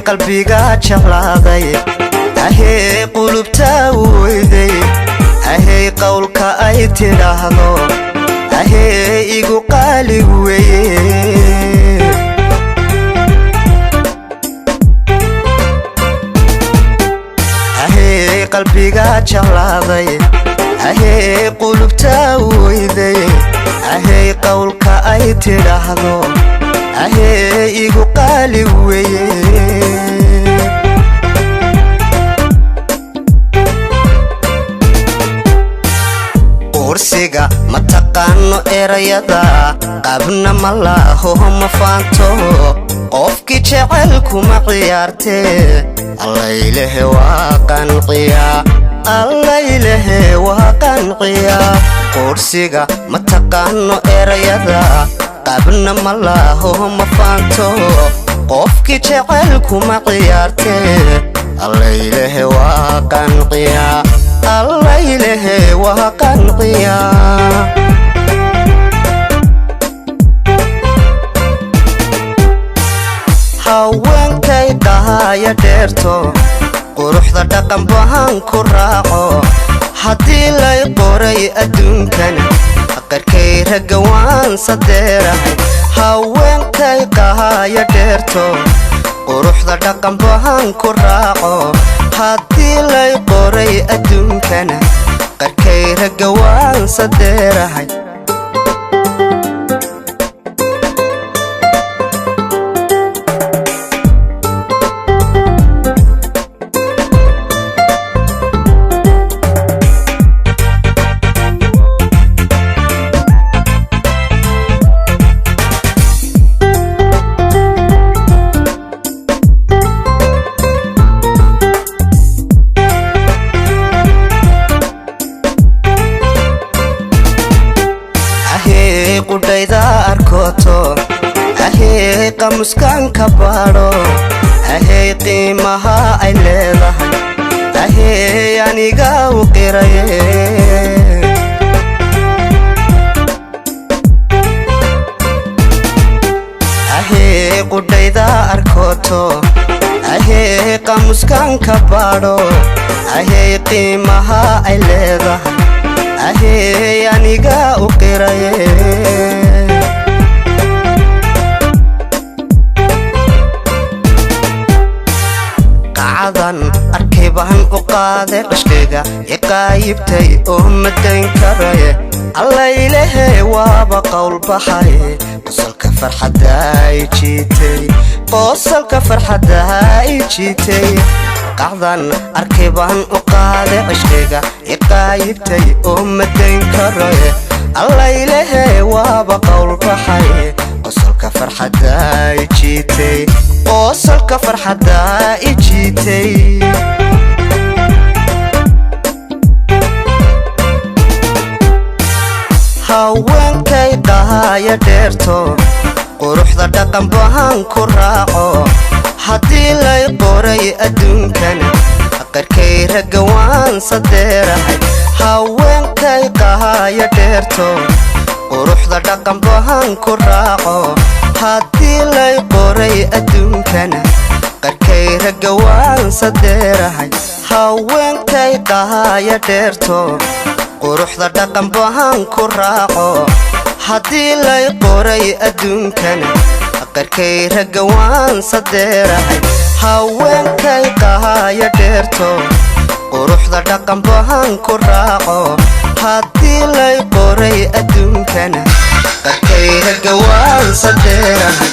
qalbiga jeclaaday ahee qulubta weyday ahee qowlka ay tidhaahdo ahee igu qaali weeye ahee qalbiga jeclaaday ahee qulubta weyday ahee qowlka ay tidhaahdo ahee igu qaali weeye kursiga ma taqaano erayada qabna ma laho ma faanto qofkii jecelku ma ciyaartee allaylehe waa qanciyaa allaylehe waa qanciyaa kursiga ma taqaano erayada qabna ma laho ma faanto qofkii jecelku ma ciyaartee allaylehe waa qanciyaa allaylehe waa qanciyaa haweenkay dhahaya dheerto quruxda dhaqan bahan ku raaco haddii lay qoray adduunkan qarkay ragga waan sadeerahay haweenkay dhahaya dheerto quruxda dhaqan bahan ku raaco haddii lay qoray adduunkan qarkay ragga waan sadeerahay qudhayda arkoto ahee qamuskan ka baadho ahee qiimaha ay leedahay ahee aniga u qiraye ahee qudhayda arkoto ahee qamuskan ka baadho ahee qiimaha ay leedahay ahee aniga u qiraye qacadan arkay baan u qaaday qashkayga iqaayibtay oo madayn karaye allaylehe waaba qowl baxay qosolka farxadda ay jiitay qosolka farxadda ay jiitay qacdan arkay baan u qaaday qashkayga iqaayibtay oo madayn karaye allaylehe waaba qowl baxay qosolka farxadda ay jiitay qosolka farxadda ay jiitay haweenkay dhahaya dheerto quruxda dhaqan bahan ku raaco haddii lay qoray adduunkan qarkay ragga waan sadeerahay haweenkay dhahaya dheerto quruxda dhaqan bahan ku raaco haddii lay qoray adduunkan qarkay ragga waan sadeerahay haweenkay dhahaya dheerto quruxda dhaqan bahan ku raaco haddii lay qoray adduunkan qarkay ragga waan sadeerahay haweenkay dhahaya dheerto quruxda dhaqan bahan ku raaco haddii lay qoray adduunkan qarkay ragga waan sadeerahay